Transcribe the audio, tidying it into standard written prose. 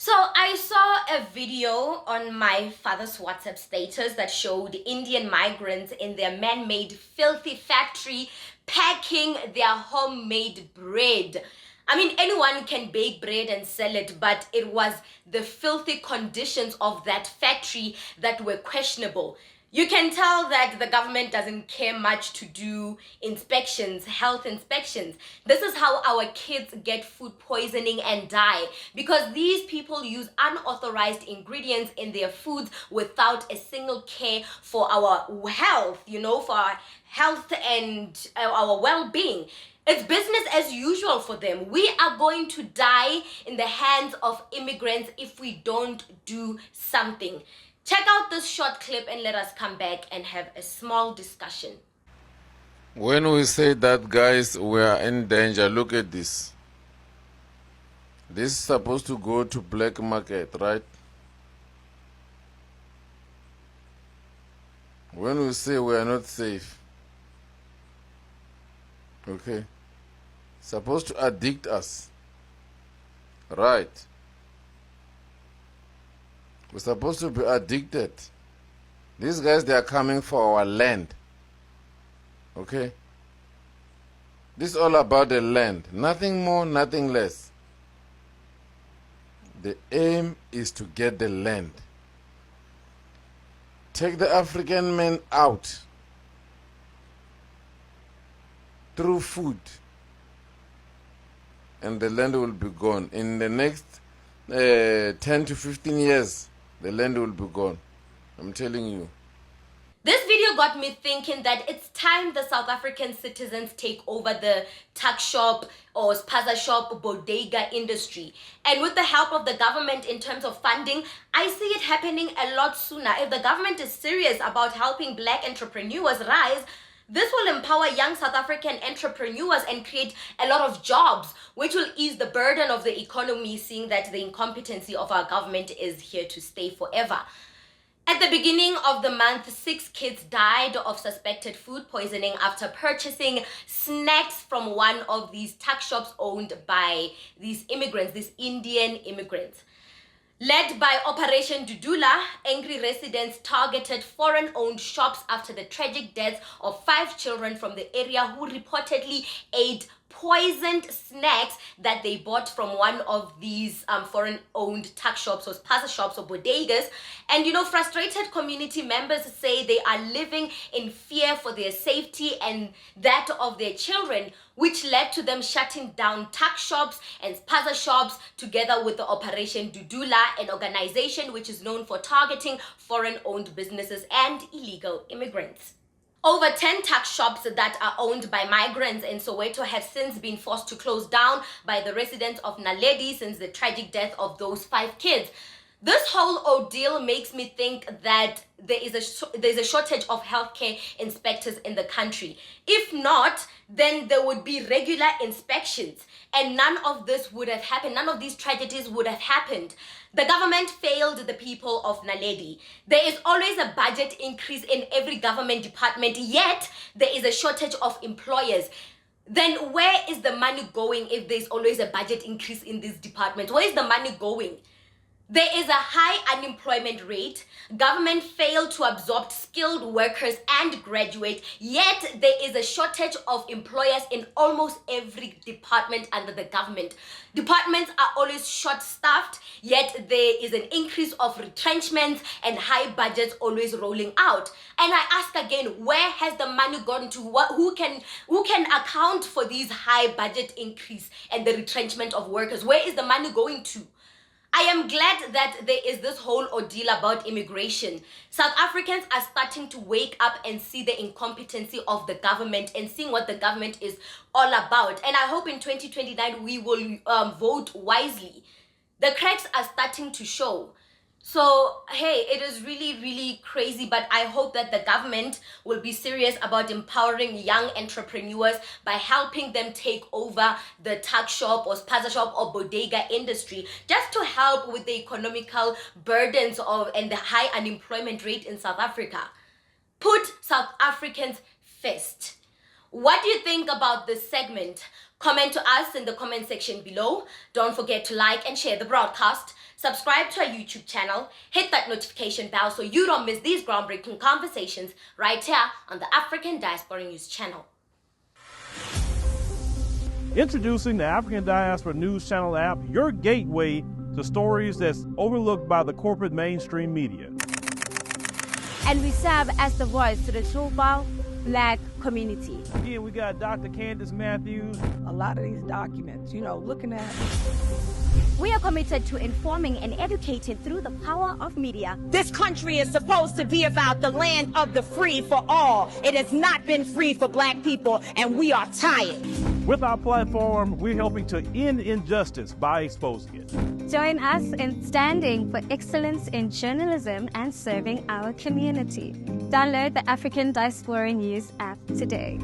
So I saw a video on my father's WhatsApp status that showed Indian migrants in their man-made filthy factory packing their homemade bread. I mean, anyone can bake bread and sell it, but it was the filthy conditions of that factory that were questionable. You can tell that the government doesn't care much to do inspections, health inspections. This is how our kids get food poisoning and die, because these people use unauthorized ingredients in their foods without a single care for our health, for our health and our well-being. It's business as usual for them. We are going to die in the hands of immigrants if we don't do something. Check out this short clip and let us come back and have a small discussion. When we say that, guys, we are in danger, look at this. This is supposed to go to black market, right? When we say we are not safe, okay, supposed to addict us, right? We're supposed to be addicted. These guys, they are coming for our land. Okay? This is all about the land. Nothing more, nothing less. The aim is to get the land. Take the African man out through food, and the land will be gone. In the next 10 to 15 years, the land will be gone. I'm telling you. This video got me thinking that it's time the South African citizens take over the tuck shop or Spaza Shop bodega industry. And with the help of the government in terms of funding, I see it happening a lot sooner. If the government is serious about helping black entrepreneurs rise, this will empower young South African entrepreneurs and create a lot of jobs, which will ease the burden of the economy, seeing that the incompetency of our government is here to stay forever. At the beginning of the month, 6 kids died of suspected food poisoning after purchasing snacks from one of these tuck shops owned by these immigrants, these Indian immigrants. Led by Operation Dudula, angry residents targeted foreign-owned shops after the tragic deaths of 5 children from the area who reportedly ate poisoned snacks that they bought from one of these foreign-owned tuck shops or Spaza Shops or Bodegas. And frustrated community members say they are living in fear for their safety and that of their children, which led to them shutting down tuck shops and Spaza Shops together with the Operation Dudula, an organization which is known for targeting foreign-owned businesses and illegal immigrants. Over 10 tuck shops that are owned by migrants in Soweto have since been forced to close down by the residents of Naledi since the tragic death of those 5 kids. This whole ordeal makes me think that there's a shortage of healthcare inspectors in the country. If not, then there would be regular inspections and none of this would have happened. None of these tragedies would have happened. The government failed the people of Naledi. There is always a budget increase in every government department, yet there is a shortage of employers. Then where is the money going if there's always a budget increase in these departments? Where is the money going? There is a high unemployment rate. Government failed to absorb skilled workers and graduates, yet there is a shortage of employers in almost every department under the government. Departments are always short-staffed, yet there is an increase of retrenchments and high budgets always rolling out. And I ask again, where has the money gone to? Who can account for these high budget increase and the retrenchment of workers? Where is the money going to? I am glad that there is this whole ordeal about immigration. South Africans are starting to wake up and see the incompetency of the government and seeing what the government is all about. And I hope in 2029 we will vote wisely. The cracks are starting to show. So, hey, it is really, really crazy, but I hope that the government will be serious about empowering young entrepreneurs by helping them take over the tuck shop or Spaza Shop or bodega industry, just to help with the economical burdens and the high unemployment rate in South Africa. Put South Africans first. What do you think about this segment? Comment to us in the comment section below. Don't forget to like and share the broadcast. Subscribe to our YouTube channel. Hit that notification bell so you don't miss these groundbreaking conversations right here on the African Diaspora News channel. Introducing the African Diaspora News Channel app, your gateway to stories that's overlooked by the corporate mainstream media. And we serve as the voice to the global Black community. Again, we got Dr. Candace Matthews. A lot of these documents, looking at. We are committed to informing and educating through the power of media. This country is supposed to be about the land of the free for all. It has not been free for Black people, and we are tired. With our platform, we're helping to end injustice by exposing it. Join us in standing for excellence in journalism and serving our community. Download the African Diaspora News app today.